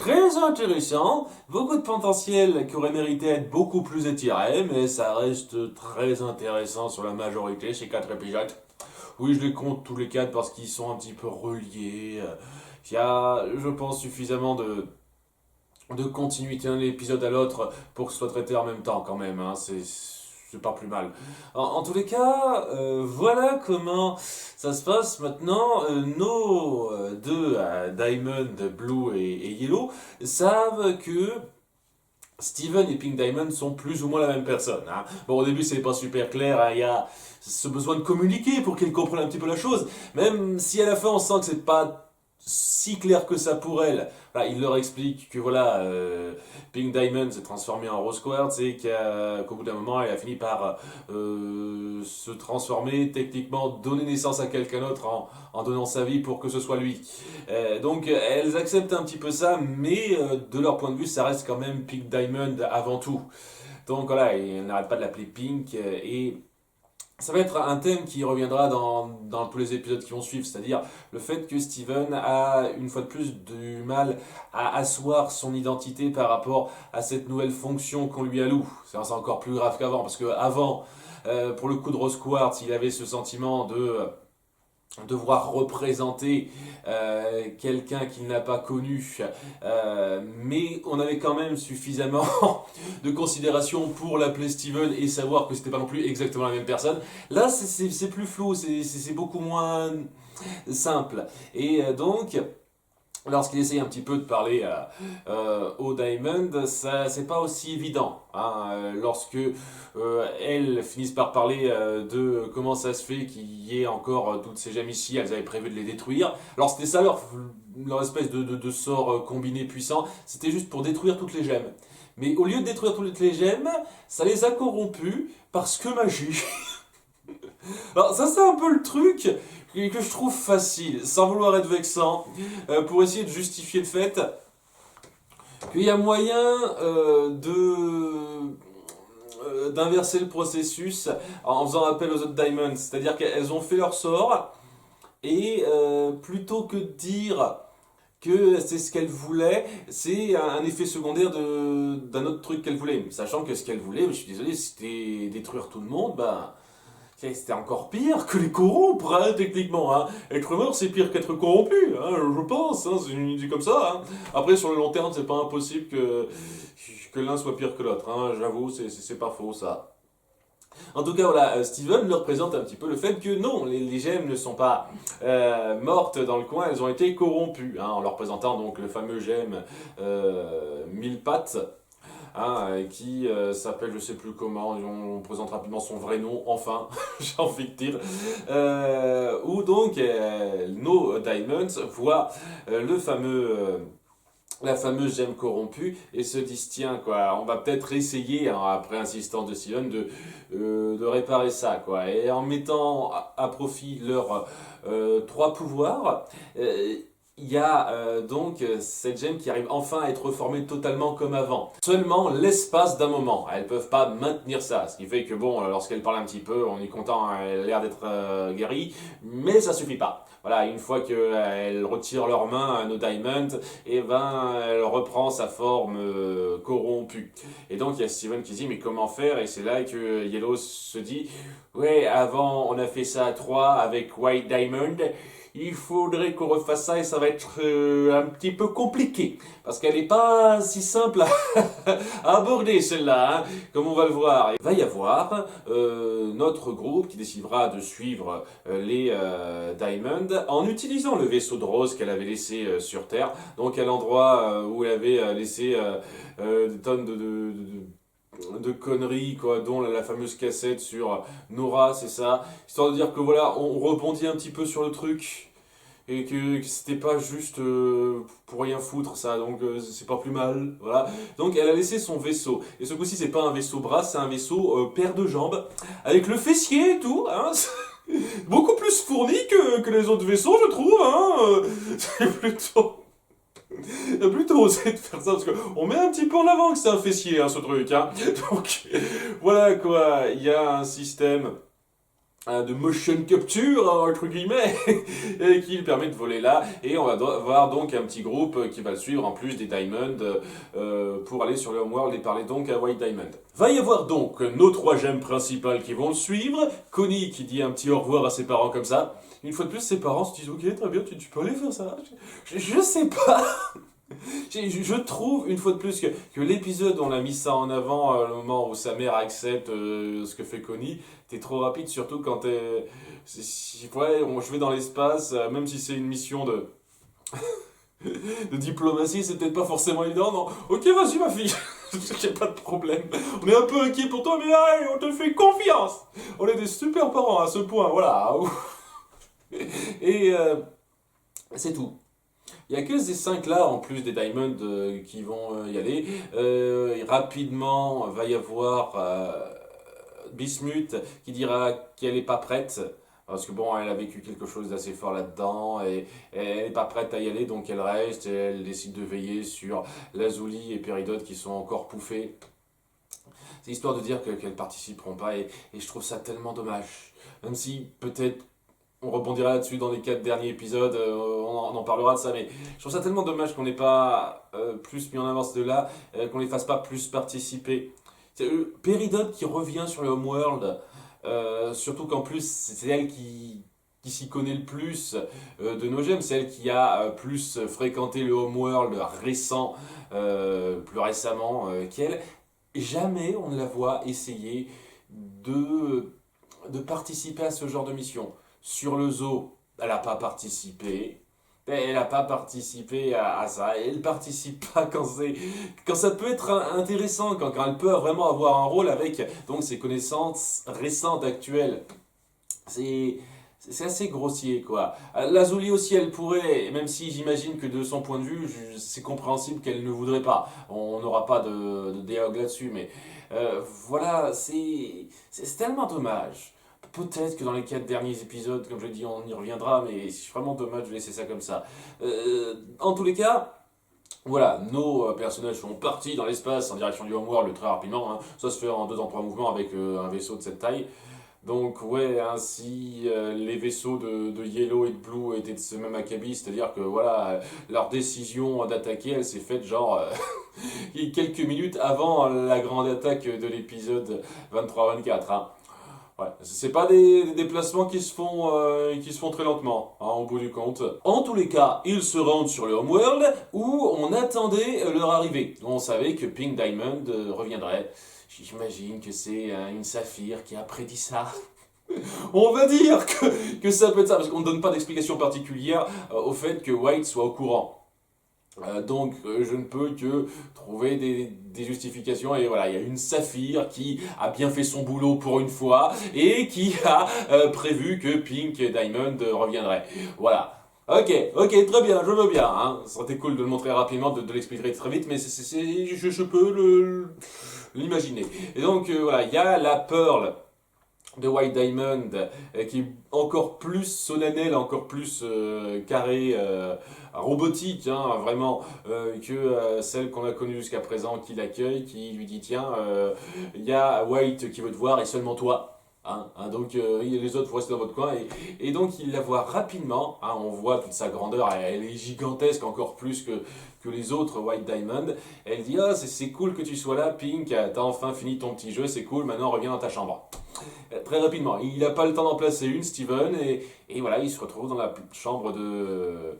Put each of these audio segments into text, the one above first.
très intéressant, beaucoup de potentiel qui aurait mérité être beaucoup plus étiré, mais ça reste très intéressant sur la majorité, ces 4 épisodes. Oui, je les compte tous les 4 parce qu'ils sont un petit peu reliés. Il y a, je pense, suffisamment de continuité d'un épisode à l'autre pour que ce soit traité en même temps quand même, hein. C'est pas plus mal. En tous les cas, voilà comment ça se passe maintenant. Nos deux, Diamond, Blue et Yellow, savent que Steven et Pink Diamond sont plus ou moins la même personne, hein. Bon, au début, c'est pas super clair, hein. Il y a ce besoin de communiquer pour qu'ils comprennent un petit peu la chose, même si à la fin on sent que c'est pas si clair que ça pour elle. Voilà, il leur explique que voilà, Pink Diamond s'est transformé en Rose Quartz et qu'au bout d'un moment, elle a fini par se transformer, techniquement donner naissance à quelqu'un d'autre en donnant sa vie pour que ce soit lui. Donc elles acceptent un petit peu ça, mais de leur point de vue, ça reste quand même Pink Diamond avant tout. Donc voilà, et on n'arrête pas de l'appeler Pink et ça va être un thème qui reviendra dans tous les épisodes qui vont suivre, c'est-à-dire le fait que Steven a une fois de plus du mal à asseoir son identité par rapport à cette nouvelle fonction qu'on lui alloue. C'est encore plus grave qu'avant, parce qu'avant, pour le coup de Rose Quartz, il avait ce sentiment de devoir représenter quelqu'un qu'il n'a pas connu, mais on avait quand même suffisamment de considération pour l'appeler Steven et savoir que c'était pas non plus exactement la même personne. Là, c'est plus flou, c'est beaucoup moins simple. Et donc, lorsqu'il essaye un petit peu de parler au Diamond, ça c'est pas aussi évident, hein. Lorsque elles finissent par parler de comment ça se fait qu'il y ait encore toutes ces gemmes ici, elles avaient prévu de les détruire. Alors c'était ça leur espèce de sort combiné puissant, c'était juste pour détruire toutes les gemmes. Mais au lieu de détruire toutes les gemmes, ça les a corrompus parce que magie. Alors ça c'est un peu le truc que je trouve facile, sans vouloir être vexant, pour essayer de justifier le fait qu'il y a moyen d'inverser le processus en faisant appel aux autres Diamonds. C'est-à-dire qu'elles ont fait leur sort et plutôt que de dire que c'est ce qu'elle voulait, c'est un effet secondaire d'un autre truc qu'elle voulait. Sachant que ce qu'elle voulait, je suis désolé, c'était détruire tout le monde, ben c'était encore pire que les corrompre, hein, techniquement, hein. Être mort, c'est pire qu'être corrompu, hein, je pense, hein, c'est une idée comme ça, hein. Après, sur le long terme, c'est pas impossible que l'un soit pire que l'autre, hein, j'avoue, c'est pas faux, ça. En tout cas, voilà, Steven leur présente un petit peu le fait que non, les gemmes ne sont pas mortes dans le coin, elles ont été corrompues, hein, en leur présentant donc le fameux gemme mille pattes, hein, qui s'appelle je sais plus comment, on présente rapidement son vrai nom, enfin, j'ai envie de dire, où donc nos Diamonds voient le fameux... la fameuse gemme corrompue et se disent tiens quoi, on va peut-être essayer, hein, après insistance de Steven de réparer ça quoi, et en mettant à profit leurs 3 pouvoirs, il y a donc cette gemme qui arrive enfin à être reformée totalement comme avant. Seulement l'espace d'un moment. Elles peuvent pas maintenir ça. Ce qui fait que bon, lorsqu'elles parlent un petit peu, on est content, hein, elle a l'air d'être guérie, mais ça suffit pas. Voilà, une fois qu'elles retirent leurs mains à nos Diamonds, et ben elle reprend sa forme corrompue. Et donc il y a Steven qui dit mais comment faire? Et c'est là que Yellow se dit ouais, avant on a fait ça à 3 avec White Diamond. Il faudrait qu'on refasse ça et ça va être un petit peu compliqué. Parce qu'elle n'est pas si simple à aborder celle-là, hein, comme on va le voir. Il va y avoir notre groupe qui décidera de suivre les Diamonds en utilisant le vaisseau de Rose qu'elle avait laissé sur Terre. Donc à l'endroit où elle avait laissé des tonnes de conneries, quoi, dont la fameuse cassette sur Nora, c'est ça, histoire de dire que voilà, on rebondit un petit peu sur le truc et que c'était pas juste pour rien foutre ça, donc c'est pas plus mal, voilà. Donc elle a laissé son vaisseau, et ce coup-ci c'est pas un vaisseau bras, c'est un vaisseau paire de jambes, avec le fessier et tout, hein. Beaucoup plus fourni que les autres vaisseaux je trouve, hein. C'est plutôt osé de faire ça, parce qu'on met un petit peu en avant que c'est un fessier, hein, ce truc, hein. Donc, voilà quoi, il y a un système de motion capture, entre guillemets, et qui lui permet de voler là. Et on va voir donc un petit groupe qui va le suivre, en plus des Diamond, pour aller sur le Homeworld et parler donc à White Diamond. Va y avoir donc nos 3 gemmes principales qui vont le suivre. Connie qui dit un petit au revoir à ses parents comme ça. Une fois de plus, ses parents se disent ok, très bien, tu peux aller faire ça. Je sais pas. Je trouve, une fois de plus, que l'épisode, on a mis ça en avant, le moment où sa mère accepte ce que fait Connie, t'es trop rapide, surtout quand ouais, je vais dans l'espace, même si c'est une mission de diplomatie, c'est peut-être pas forcément évident, non. Ok, vas-y ma fille, j'ai pas de problème. On est un peu inquiet pour toi, mais allez, on te fait confiance. On est des super parents à ce point, voilà. Et c'est tout. Il n'y a que ces 5 là, en plus des Diamonds, qui vont y aller. Rapidement, va y avoir Bismuth qui dira qu'elle n'est pas prête. Parce que bon, elle a vécu quelque chose d'assez fort là-dedans et elle n'est pas prête à y aller, donc elle reste et elle décide de veiller sur Lazuli et Péridot qui sont encore pouffés. C'est histoire de dire qu'elles participeront pas et je trouve ça tellement dommage. Même si peut-être on rebondira là-dessus dans les 4 derniers épisodes, on en parlera de ça, mais je trouve ça tellement dommage qu'on n'ait pas plus mis en avance de là, qu'on les fasse pas plus participer. C'est Péridot qui revient sur le Homeworld, surtout qu'en plus c'est elle qui s'y connaît le plus de nos gemmes, c'est elle qui a plus fréquenté le Homeworld récent, plus récemment qu'elle. Jamais on ne la voit essayer de participer à ce genre de mission. Sur le zoo, elle n'a pas participé. Elle n'a pas participé à ça. Elle participe pas quand ça peut être intéressant, quand elle peut vraiment avoir un rôle avec donc ses connaissances récentes, actuelles. C'est assez grossier, quoi. Lazuli aussi, elle pourrait, même si j'imagine que de son point de vue, c'est compréhensible qu'elle ne voudrait pas. On n'aura pas de dialogue là-dessus, mais voilà, c'est tellement dommage. Peut-être que dans les 4 derniers épisodes, comme je dis, on y reviendra, mais c'est vraiment dommage de laisser ça comme ça. En tous les cas, voilà, nos personnages sont partis dans l'espace en direction du Homeworld très rapidement. Hein. Ça se fait en 2 en 3 mouvements avec un vaisseau de cette taille. Donc ouais, ainsi les vaisseaux de Yellow et de Blue étaient de ce même acabit, c'est-à-dire que voilà, leur décision d'attaquer, elle s'est faite genre quelques minutes avant la grande attaque de l'épisode 23-24. Hein. Ouais, c'est pas des déplacements qui se font très lentement, hein, au bout du compte. En tous les cas, ils se rendent sur le Homeworld où on attendait leur arrivée. On savait que Pink Diamond reviendrait. J'imagine que c'est une saphir qui a prédit ça. On va dire que ça peut être ça, parce qu'on ne donne pas d'explication particulière au fait que White soit au courant. Donc je ne peux que trouver des justifications et voilà, il y a une saphir qui a bien fait son boulot pour une fois et qui a prévu que Pink Diamond reviendrait. Voilà. Ok, très bien, je veux bien. Hein. Ça serait cool de le montrer rapidement, de l'expliquer très vite, mais je peux l'imaginer. Et donc voilà, il y a la Pearl de White Diamond qui est encore plus solennelle, encore plus carrée, robotique, hein, vraiment, que celle qu'on a connue jusqu'à présent, qui l'accueille, qui lui dit tiens, il y a White qui veut te voir et seulement toi. Hein, donc les autres vont rester dans votre coin et donc il la voit rapidement, hein, on voit toute sa grandeur, elle est gigantesque encore plus que les autres White Diamond. Elle dit ah c'est cool que tu sois là Pink, t'as enfin fini ton petit jeu, c'est cool, maintenant reviens dans ta chambre. Très rapidement, il n'a pas le temps d'en placer une, Steven, et voilà, il se retrouve dans la chambre de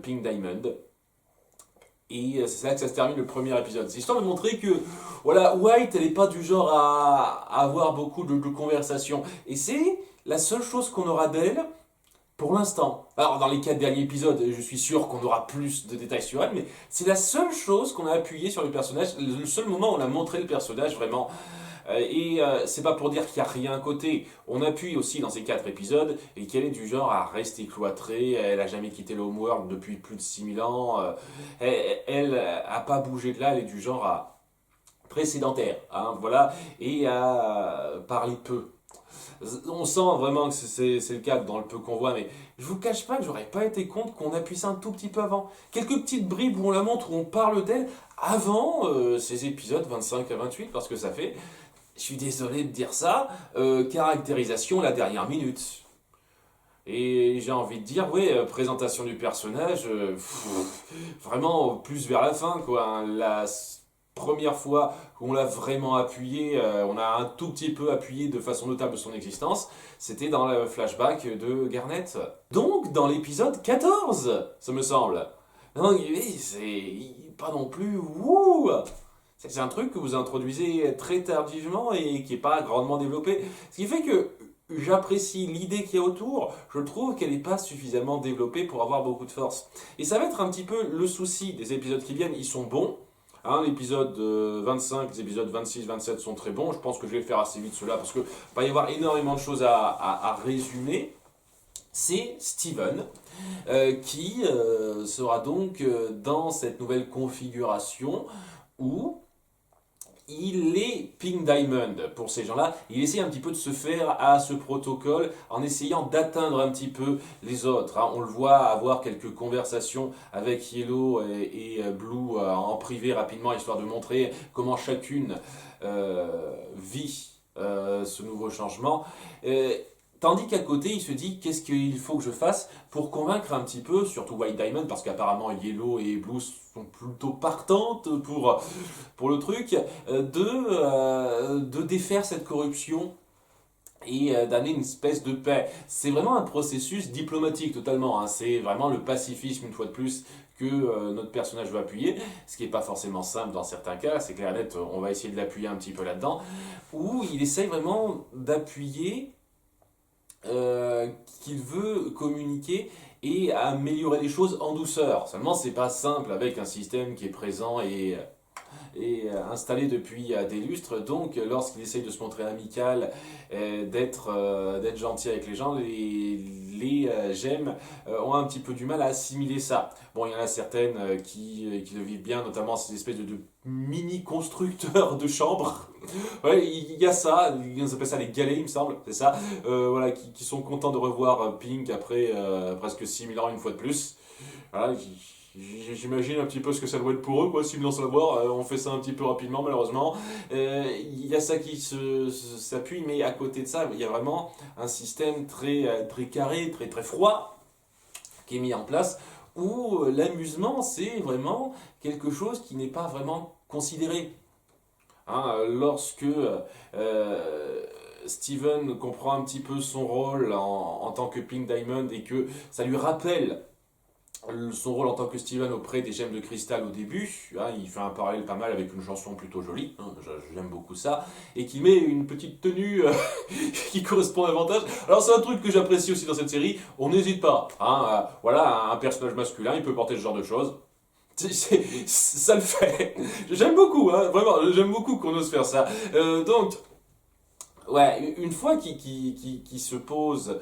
Pink Diamond. Et c'est là que ça se termine le premier épisode. C'est histoire de montrer que voilà, White, elle n'est pas du genre à avoir beaucoup de conversations. Et c'est la seule chose qu'on aura d'elle pour l'instant. Alors dans les 4 derniers épisodes, je suis sûr qu'on aura plus de détails sur elle, mais c'est la seule chose qu'on a appuyé sur le personnage, le seul moment où on a montré le personnage vraiment. Et c'est pas pour dire qu'il n'y a rien à côté. On appuie aussi dans ces 4 épisodes et qu'elle est du genre à rester cloîtrée. Elle a jamais quitté le Homeworld depuis plus de 6000 ans. Elle a pas bougé de là. Elle est du genre à très sédentaire. Hein, voilà. Et à parler peu. On sent vraiment que c'est le cas dans le peu qu'on voit, mais je vous cache pas que j'aurais pas été contre qu'on appuie ça un tout petit peu avant. Quelques petites bribes où on la montre, où on parle d'elle avant ces épisodes 25 à 28, parce que ça fait je suis désolé de dire ça, caractérisation la dernière minute. Et j'ai envie de dire, ouais, présentation du personnage, vraiment plus vers la fin, quoi. Hein. Première fois qu'on l'a vraiment appuyé, on a un tout petit peu appuyé de façon notable son existence, c'était dans le flashback de Garnet. Donc, dans l'épisode 14, ça me semble. Donc, oui, c'est pas non plus, wouh! C'est un truc que vous introduisez très tardivement et qui n'est pas grandement développé. Ce qui fait que j'apprécie l'idée qu'il y a autour, je trouve qu'elle n'est pas suffisamment développée pour avoir beaucoup de force. Et ça va être un petit peu le souci des épisodes qui viennent, ils sont bons. Hein, l'épisode 25, les épisodes 26, 27 sont très bons. Je pense que je vais faire assez vite cela parce qu'il va y avoir énormément de choses à résumer. C'est Steven qui sera donc dans cette nouvelle configuration où il est Pink Diamond pour ces gens-là. Il essaie un petit peu de se faire à ce protocole en essayant d'atteindre un petit peu les autres. Hein. On le voit avoir quelques conversations avec Yellow et Blue en privé rapidement, histoire de montrer comment chacune vit ce nouveau changement. Tandis qu'à côté, il se dit qu'est-ce qu'il faut que je fasse pour convaincre un petit peu, surtout White Diamond, parce qu'apparemment Yellow et Blue sont plutôt partantes pour le truc, de défaire cette corruption et d'amener une espèce de paix. C'est vraiment un processus diplomatique totalement, hein. C'est vraiment le pacifisme une fois de plus que notre personnage veut appuyer, ce qui n'est pas forcément simple dans certains cas, c'est clair et net, on va essayer de l'appuyer un petit peu là-dedans, où il essaye vraiment d'appuyer qu'il veut communiquer et améliorer les choses en douceur. Seulement, c'est pas simple avec un système qui est présent et installé depuis des lustres. Donc, lorsqu'il essaye de se montrer amical, d'être gentil avec les gens, les gemmes ont un petit peu du mal à assimiler ça. Bon, il y en a certaines qui le vivent bien, notamment ces espèces de mini-constructeurs de chambres. Ouais, il y a ça, ils appellent ça les galets, il me semble, c'est ça. Voilà, qui sont contents de revoir Pink après presque 6000 ans une fois de plus. Voilà, j'imagine un petit peu ce que ça doit être pour eux, quoi, 6000 ans sans la voir. On fait ça un petit peu rapidement, malheureusement. Il y a ça qui s'appuie, mais à côté de ça, il y a vraiment un système très carré, très froid qui est mis en place où l'amusement, c'est vraiment quelque chose qui n'est pas vraiment considéré. Hein, lorsque Steven comprend un petit peu son rôle en tant que Pink Diamond et que ça lui rappelle son rôle en tant que Steven auprès des gemmes de cristal au début, hein, il fait un parallèle pas mal avec une chanson plutôt jolie, hein, j'aime beaucoup ça, et qui met une petite tenue qui correspond davantage. Alors c'est un truc que j'apprécie aussi dans cette série, on n'hésite pas, hein, voilà, un personnage masculin, il peut porter ce genre de choses. Ça le fait. J'aime beaucoup, hein, vraiment, j'aime beaucoup qu'on ose faire ça. Donc, ouais, une fois qu'il se pose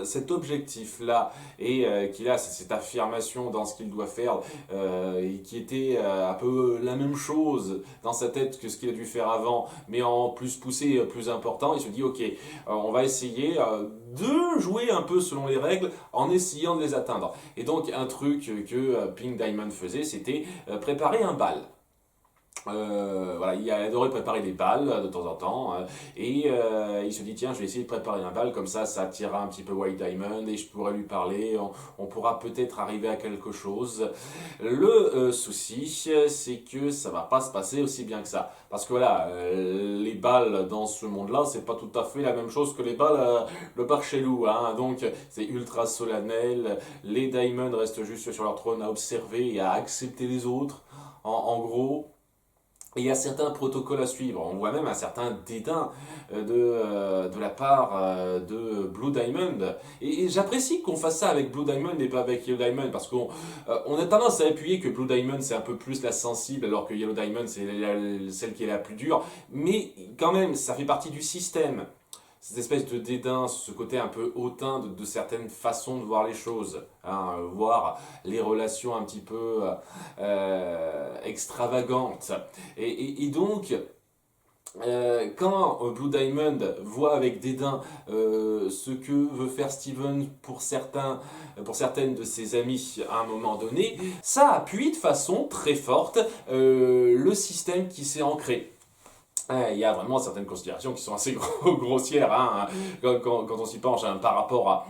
cet objectif-là et qu'il a cette affirmation dans ce qu'il doit faire et qui était un peu la même chose dans sa tête que ce qu'il a dû faire avant, mais en plus poussé, plus important, il se dit ok, on va essayer de jouer un peu selon les règles en essayant de les atteindre. Et donc un truc que Pink Diamond faisait, c'était préparer un bal. Voilà, il adorait préparer des balles de temps en temps et il se dit tiens je vais essayer de préparer un bal comme ça attirera un petit peu White Diamond et je pourrais lui parler, on pourra peut-être arriver à quelque chose. Le souci c'est que ça va pas se passer aussi bien que ça parce que voilà les balles dans ce monde là c'est pas tout à fait la même chose que les balles le bar chez Lou, hein, donc c'est ultra solennel, les Diamond restent juste sur leur trône à observer et à accepter les autres en gros. Et il y a certains protocoles à suivre. On voit même un certain dédain de la part de Blue Diamond. Et j'apprécie qu'on fasse ça avec Blue Diamond et pas avec Yellow Diamond parce qu'on a tendance à appuyer que Blue Diamond c'est un peu plus la sensible alors que Yellow Diamond c'est celle qui est la plus dure. Mais quand même, ça fait partie du système. Cette espèce de dédain, ce côté un peu hautain de certaines façons de voir les choses, hein, voir les relations un petit peu extravagantes. Et donc, Quand Blue Diamond voit avec dédain ce que veut faire Steven pour certaines de ses amies à un moment donné, ça appuie de façon très forte le système qui s'est ancré. Il y a vraiment certaines considérations qui sont assez grossières hein, quand on s'y penche hein, par rapport à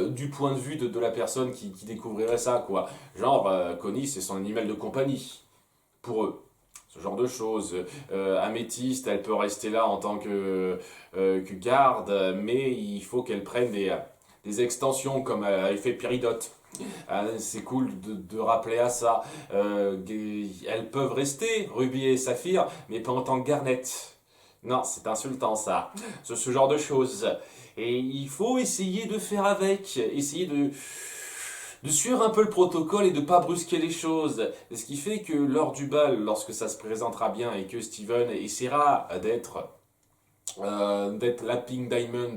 du point de vue de la personne qui découvrirait ça quoi. Genre Connie c'est son animal de compagnie pour eux. Ce genre de choses. Améthyste, elle peut rester là en tant que garde, mais il faut qu'elle prenne des extensions comme a fait Péridote. C'est cool de rappeler à ça. Elles peuvent rester, Ruby et Saphir, mais pas en tant que Garnet. Non, c'est insultant ça. Ce genre de choses. Et il faut essayer de faire avec, essayer de suivre un peu le protocole et de pas brusquer les choses. Ce qui fait que lors du bal, lorsque ça se présentera bien et que Steven essaiera d'être la Pink Diamond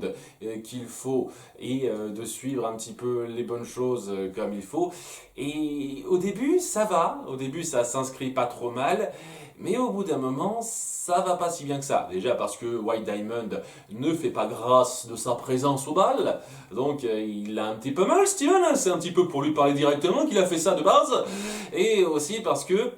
qu'il faut et de suivre un petit peu les bonnes choses comme il faut. Et au début, ça va. Au début, ça s'inscrit pas trop mal. Mais au bout d'un moment, ça va pas si bien que ça. Déjà parce que White Diamond ne fait pas grâce de sa présence au bal. Donc il a un petit peu mal, Steven. C'est un petit peu pour lui parler directement qu'il a fait ça de base. Et aussi parce que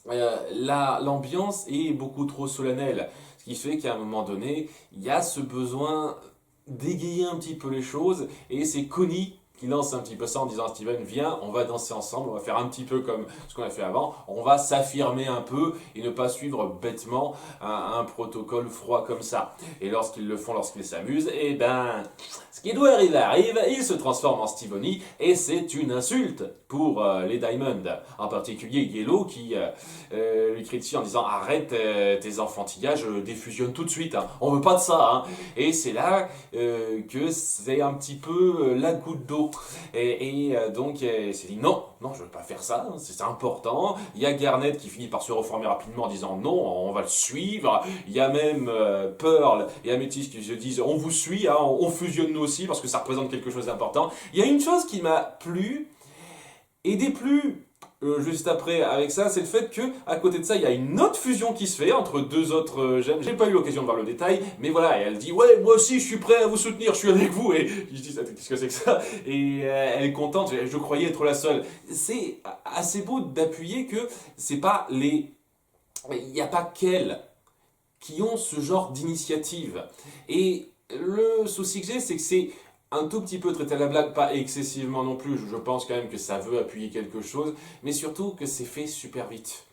l'ambiance est beaucoup trop solennelle. Ce qui fait qu'à un moment donné, il y a ce besoin d'égayer un petit peu les choses. Et c'est Connie qui lance un petit peu ça en disant à Steven, viens, on va danser ensemble, on va faire un petit peu comme ce qu'on a fait avant, on va s'affirmer un peu et ne pas suivre bêtement un protocole froid comme ça. Et lorsqu'ils le font, lorsqu'ils s'amusent, eh ben, ce qui doit arriver arrive, ils se transforment en Stevenie et c'est une insulte pour les Diamond, en particulier Yellow qui lui crie dessus en disant arrête tes enfantillages, défusionne tout de suite, hein. On veut pas de ça. Hein. Et c'est là que c'est un petit peu la goutte d'eau. Et donc il s'est dit non, non, je veux pas faire ça, c'est important. Il y a Garnet qui finit par se reformer rapidement en disant non, on va le suivre. Il y a même Pearl et Amethyst qui se disent on vous suit, hein, on fusionne nous aussi parce que ça représente quelque chose d'important. Il y a une chose qui m'a plu et déplu juste après avec ça, c'est le fait que à côté de ça, il y a une autre fusion qui se fait entre deux autres gemmes. J'ai pas eu l'occasion de voir le détail, mais voilà, et elle dit ouais, moi aussi, je suis prêt à vous soutenir, je suis avec vous. Et je dis qu'est-ce que c'est que ça? Et elle est contente. Je croyais être la seule. C'est assez beau d'appuyer que c'est pas il n'y a pas qu'elle qui ont ce genre d'initiative. Et le souci que j'ai, c'est que c'est un tout petit peu traité à la blague, pas excessivement non plus. Je pense quand même que ça veut appuyer quelque chose, mais surtout que c'est fait super vite.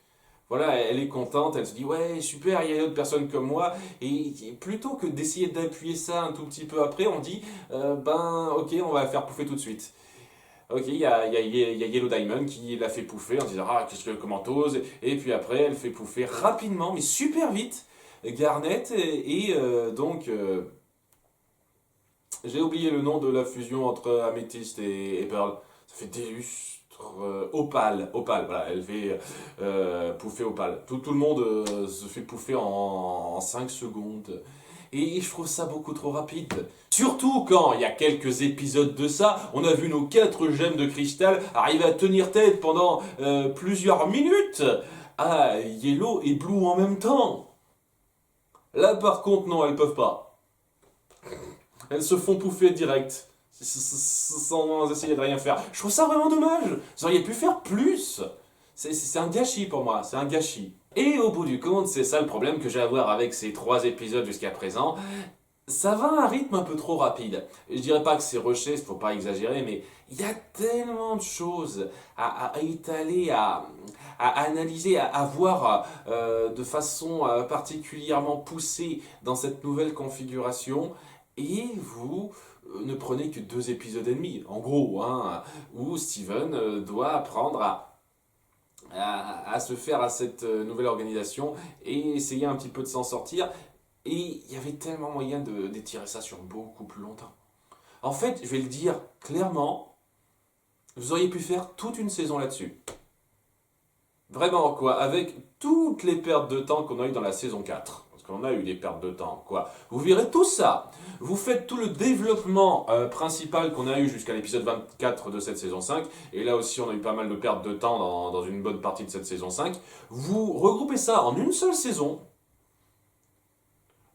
Voilà, elle est contente, elle se dit ouais super, il y a d'autres personnes comme moi, et plutôt que d'essayer d'appuyer ça un tout petit peu après, on dit ben ok, on va la faire pouffer tout de suite. Ok, il y a Yellow Diamond qui l'a fait pouffer en disant ah qu'est-ce que comment t'oses, et puis après elle fait pouffer rapidement mais super vite Garnet donc j'ai oublié le nom de la fusion entre Amethyst et Pearl. Ça fait Délustre Opale. Opale, voilà, elle fait pouffer Opale. Tout le monde se fait pouffer en 5 secondes. Et je trouve ça beaucoup trop rapide. Surtout quand, il y a quelques épisodes de ça, on a vu nos 4 gemmes de cristal arriver à tenir tête pendant plusieurs minutes à Yellow et Blue en même temps. Là par contre, non, elles peuvent pas. Elles se font pouffer direct, sans essayer de rien faire. Je trouve ça vraiment dommage. Vous auriez pu faire plus. C'est un gâchis pour moi, c'est un gâchis. Et au bout du compte, c'est ça le problème que j'ai à voir avec ces 3 épisodes jusqu'à présent. Ça va à un rythme un peu trop rapide. Je dirais pas que c'est rushé, il faut pas exagérer, mais il y a tellement de choses à étaler, à analyser, à voir de façon particulièrement poussée dans cette nouvelle configuration. Et vous ne prenez que 2 épisodes et demi, en gros, hein, où Steven doit apprendre à se faire à cette nouvelle organisation et essayer un petit peu de s'en sortir. Et il y avait tellement moyen d'étirer ça sur beaucoup plus longtemps. En fait, je vais le dire clairement, vous auriez pu faire toute une saison là-dessus. Vraiment, quoi, avec toutes les pertes de temps qu'on a eues dans la saison 4. Parce qu'on a eu des pertes de temps, quoi. Vous verrez tout ça. Vous faites tout le développement principal qu'on a eu jusqu'à l'épisode 24 de cette saison 5. Et là aussi, on a eu pas mal de pertes de temps dans une bonne partie de cette saison 5. Vous regroupez ça en une seule saison.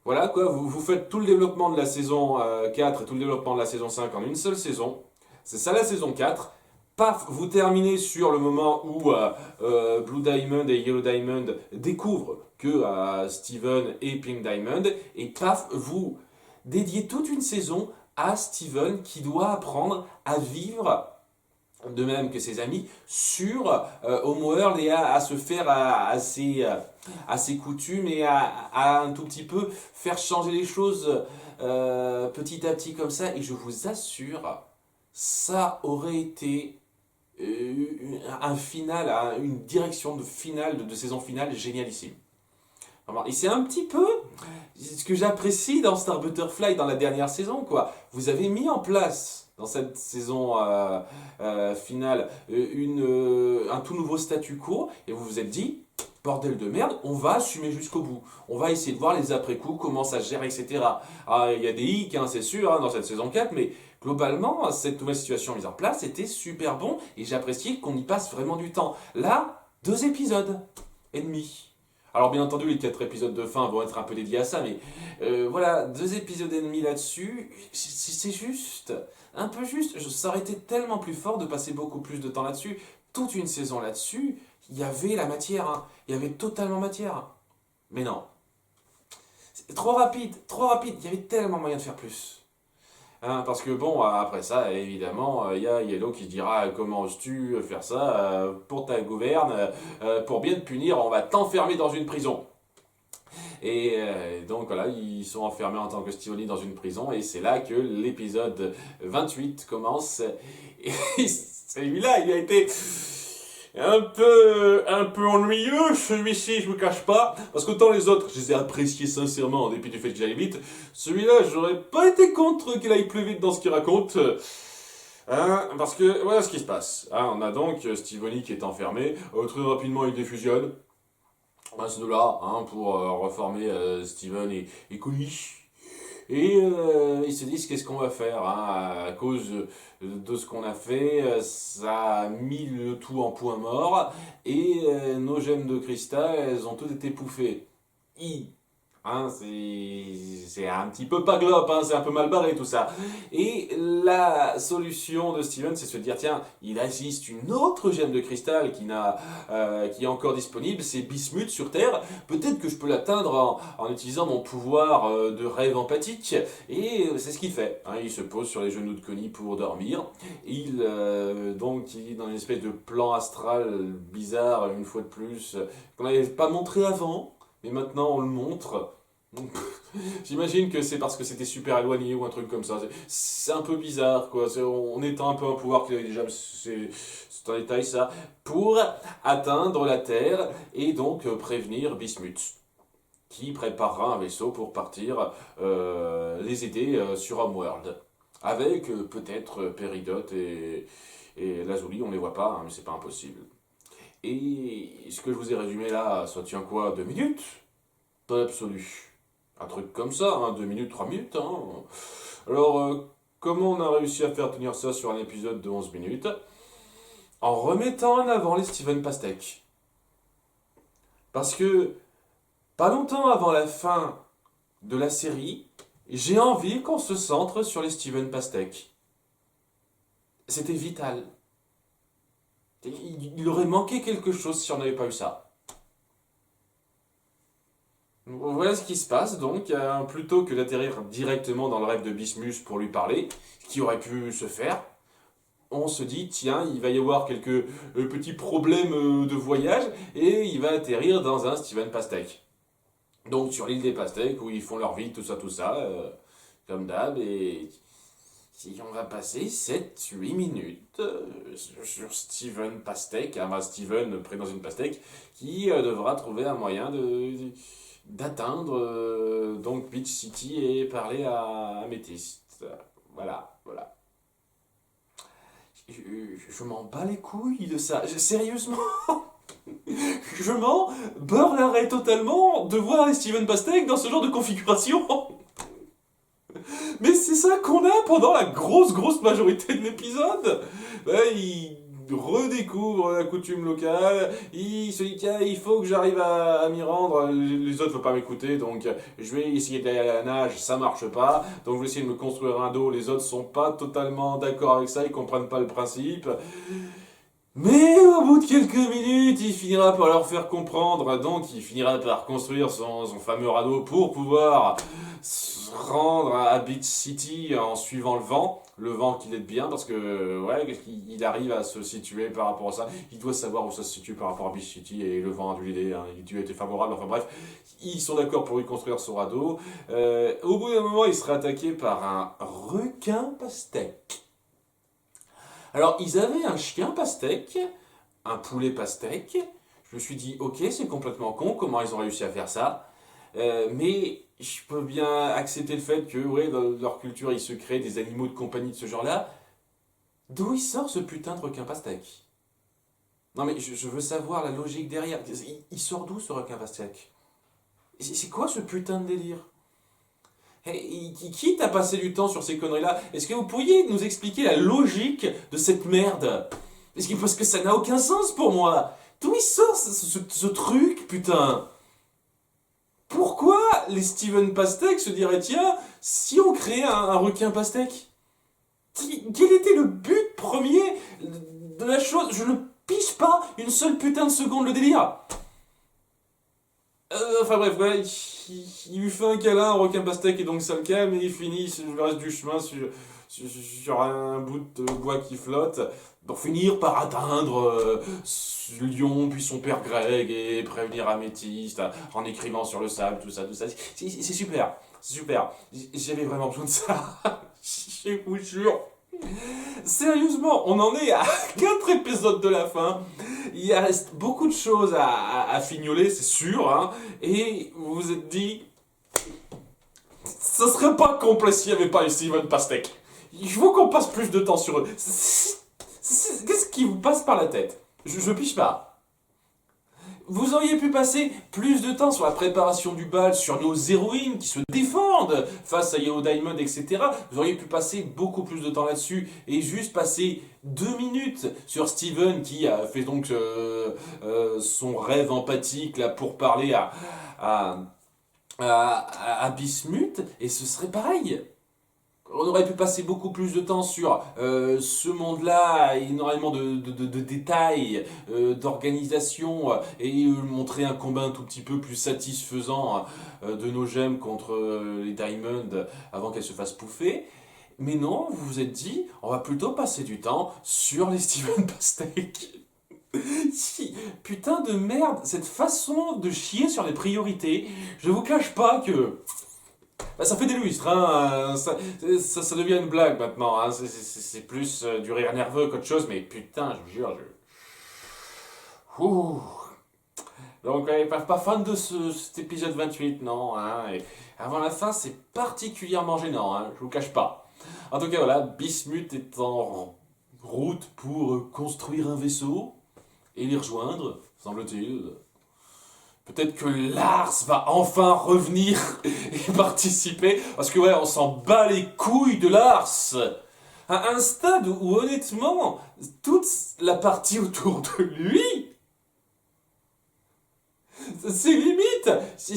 Voilà quoi, vous faites tout le développement de la saison 4 et tout le développement de la saison 5 en une seule saison. C'est ça la saison 4. Paf, vous terminez sur le moment où Blue Diamond et Yellow Diamond découvrent que Steven et Pink Diamond. Et paf, vous dédiez toute une saison à Steven qui doit apprendre à vivre de même que ses amis, sur Homeworld et à se faire à ses coutumes et à un tout petit peu faire changer les choses petit à petit comme ça. Et je vous assure, ça aurait été un final, une direction de finale, de saison finale génialissime. Vraiment. Et c'est un petit peu ce que j'apprécie dans Star Butterfly dans la dernière saison, quoi. Vous avez mis en place dans cette saison finale un tout nouveau statu quo et vous vous êtes dit, bordel de merde, on va assumer jusqu'au bout. On va essayer de voir les après-coups, comment ça se gère, etc. Ah, il y a des hicks, hein, c'est sûr, hein, dans cette saison 4, mais globalement, cette nouvelle situation mise en place était super bon et j'appréciais qu'on y passe vraiment du temps. Là, 2 épisodes et demi. Alors bien entendu, les 4 épisodes de fin vont être un peu dédiés à ça, mais voilà, 2 épisodes et demi là-dessus, c'est juste, un peu juste. Ça aurait été tellement plus fort de passer beaucoup plus de temps là-dessus. Toute une saison là-dessus, il y avait la matière, hein. Il y avait totalement matière. Mais non, c'est trop rapide, il y avait tellement moyen de faire plus. Hein, parce que bon, après ça, évidemment, il y a Yellow qui se dira comment oses-tu faire ça pour ta gouverne, pour bien te punir, on va t'enfermer dans une prison. Et donc voilà, ils sont enfermés en tant que Stivoni dans une prison, et c'est là que l'épisode 28 commence. Et celui-là, il a été un peu ennuyeux, celui-ci, je vous cache pas. Parce qu'autant les autres, je les ai appréciés sincèrement, en dépit du fait que j'aille vite. Celui-là, j'aurais pas été contre qu'il aille plus vite dans ce qu'il raconte. Hein, parce que voilà ce qui se passe. Hein, on a donc Stivoni qui est enfermé. Très rapidement, il défusionne. À ce là hein, pour reformer Steven et Connie. Et ils se disent qu'est-ce qu'on va faire hein, à cause de ce qu'on a fait, ça a mis le tout en point mort et nos gemmes de cristal, elles ont toutes été pouffées. Hein, c'est un petit peu pas glop, hein, c'est un peu mal barré tout ça. Et la solution de Steven, c'est de se dire tiens, il existe une autre gemme de cristal qui est encore disponible, c'est Bismuth sur Terre. Peut-être que je peux l'atteindre en utilisant mon pouvoir de rêve empathique. Et c'est ce qu'il fait. Hein, il se pose sur les genoux de Connie pour dormir. Donc il est dans une espèce de plan astral bizarre, une fois de plus, qu'on n'avait pas montré avant. Mais maintenant on le montre. J'imagine que c'est parce que c'était super éloigné ou un truc comme ça. C'est un peu bizarre, quoi. On étend un peu un pouvoir qu'il avait déjà. C'est un détail, ça. Pour atteindre la Terre et donc prévenir Bismuth, qui préparera un vaisseau pour partir les aider sur Homeworld. Avec peut-être Péridot et Lazuli, on ne les voit pas, hein, mais c'est pas impossible. Et ce que je vous ai résumé là, ça tient quoi 2 minutes? Pas l'absolu. Un truc comme ça, hein, 2 minutes, 3 minutes. Hein. Alors, comment on a réussi à faire tenir ça sur un épisode de 11 minutes? En remettant en avant les Steven Pastek. Parce que, pas longtemps avant la fin de la série, j'ai envie qu'on se centre sur les Steven Pastek. C'était vital. Il aurait manqué quelque chose si on n'avait pas eu ça. Voilà ce qui se passe donc, plutôt que d'atterrir directement dans le rêve de Bismuth pour lui parler, ce qui aurait pu se faire, on se dit tiens, il va y avoir quelques petits problèmes de voyage et il va atterrir dans un Steven Pastek. Donc sur l'île des Pastèques où ils font leur vie, tout ça, comme d'hab, et si on va passer 7-8 minutes sur Steven Pastek, Steven pris dans une pastèque, qui devra trouver un moyen d'atteindre donc Beach City et parler à Améthyste. Voilà. Je m'en bats les couilles de ça. Sérieusement je m'en beurre l'arrêt totalement de voir les Steven Pastek dans ce genre de configuration. Mais c'est ça qu'on a pendant la grosse majorité de l'épisode. redécouvre la coutume locale, il se dit tiens, il faut que j'arrive à m'y rendre, les autres ne veulent pas m'écouter, donc je vais essayer d'aller à la nage, ça marche pas, donc je vais essayer de me construire un dos, les autres sont pas totalement d'accord avec ça, ils comprennent pas le principe. Mais au bout de quelques minutes, il finira par leur faire comprendre, donc il finira par construire son fameux radeau pour pouvoir se rendre à Beach City en suivant le vent qu'il aide bien, parce que ouais, il arrive à se situer par rapport à ça, il doit savoir où ça se situe par rapport à Beach City, et le vent a dû l'aider, hein, il a été favorable, enfin bref, ils sont d'accord pour lui construire son radeau. Au bout d'un moment, il sera attaqué par un requin pastèque. Alors, ils avaient un chien pastèque, un poulet pastèque. Je me suis dit, ok, c'est complètement con, comment ils ont réussi à faire ça. Mais je peux bien accepter le fait que, ouais, dans leur culture, ils se créent des animaux de compagnie de ce genre-là. D'où il sort ce putain de requin pastèque? Non, mais je veux savoir la logique derrière. Il sort d'où ce requin pastèque? C'est quoi ce putain de délire? Hey, qui t'a passé du temps sur ces conneries-là? Est-ce que vous pourriez nous expliquer la logique de cette merde? Parce que ça n'a aucun sens pour moi. D'où il sort ce truc, putain? Pourquoi les Steven Pastèque se diraient, tiens, si on créait un requin pastèque? Quel était le but premier de la chose? Je ne pige pas une seule putain de seconde le délire. Enfin bref, voilà, il lui fait un câlin, un requin pastèque, et donc ça le calme, et il finit le reste du chemin sur un bout de bois qui flotte, pour finir par atteindre Lyon, puis son père Greg, et prévenir Améthyste, en écrivant sur le sable, tout ça, tout ça. C'est super, c'est super. J'avais vraiment besoin de ça. Je vous jure. Sérieusement, on en est à 4 épisodes de la fin. Il reste beaucoup de choses à fignoler, c'est sûr. Hein, et vous vous êtes dit, ça serait pas complet s'il n'y avait pas les Steven Pastèque. Il faut qu'on passe plus de temps sur eux. Qu'est-ce qui vous passe par la tête? Je piche pas. Vous auriez pu passer plus de temps sur la préparation du bal, sur nos héroïnes qui se défendent face à Yellow Diamond, etc. Vous auriez pu passer beaucoup plus de temps là-dessus et juste passer 2 minutes sur Steven qui a fait donc son rêve empathique là, pour parler à Bismuth, et ce serait pareil. On aurait pu passer beaucoup plus de temps sur ce monde-là, énormément de détails, d'organisation, et montrer un combat un tout petit peu plus satisfaisant de nos gemmes contre les Diamonds avant qu'elles se fassent pouffer. Mais non, vous vous êtes dit, on va plutôt passer du temps sur les Steven Pastèque. Putain de merde, cette façon de chier sur les priorités, je vous cache pas que... Bah, ça fait des lustres, hein. Ça devient une blague maintenant, hein. C'est plus du rire nerveux qu'autre chose, mais putain, je vous jure, Ouh. Donc, pas fan de cet épisode 28, non, hein. Et avant la fin, c'est particulièrement gênant, hein, je vous cache pas. En tout cas, voilà, Bismuth est en route pour construire un vaisseau et les rejoindre, semble-t-il. Peut-être que Lars va enfin revenir et participer, parce que ouais, on s'en bat les couilles de Lars. À un stade où honnêtement, toute la partie autour de lui, c'est limite. Si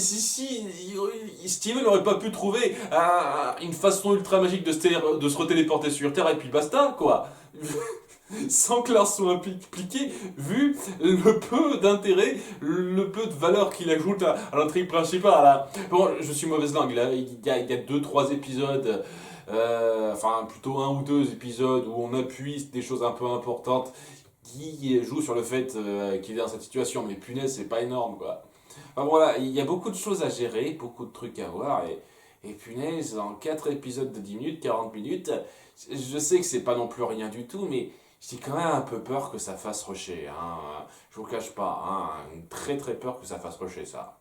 Steven n'aurait pas pu trouver une façon ultra magique de se retéléporter sur Terre, et puis basta, quoi. Sans que Lars soit impliqué, vu le peu d'intérêt, le peu de valeur qu'il ajoute à l'intrigue principale. Hein. Bon, je suis mauvaise langue, il y a 2-3 épisodes, enfin plutôt 1 ou 2 épisodes où on appuie des choses un peu importantes qui jouent sur le fait qu'il est dans cette situation, mais punaise, c'est pas énorme, quoi. Enfin voilà, il y a beaucoup de choses à gérer, beaucoup de trucs à voir, et punaise, en 4 épisodes de 10 minutes, 40 minutes, je sais que c'est pas non plus rien du tout, mais j'ai quand même un peu peur que ça fasse rusher, hein. Je vous cache pas, hein. Très très peur que ça fasse rusher, ça.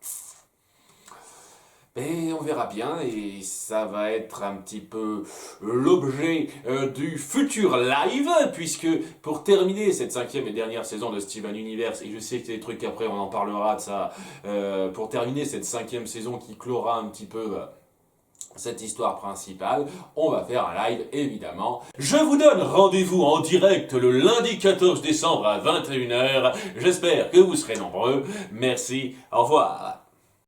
Mais on verra bien, et ça va être un petit peu l'objet du futur live, puisque pour terminer cette 5e et dernière saison de Steven Universe, et je sais que c'est des trucs après on en parlera de ça, pour terminer cette 5e saison qui clora un petit peu cette histoire principale, on va faire un live évidemment. Je vous donne rendez-vous en direct le lundi 14 décembre à 21 h. J'espère que vous serez nombreux. Merci, au revoir.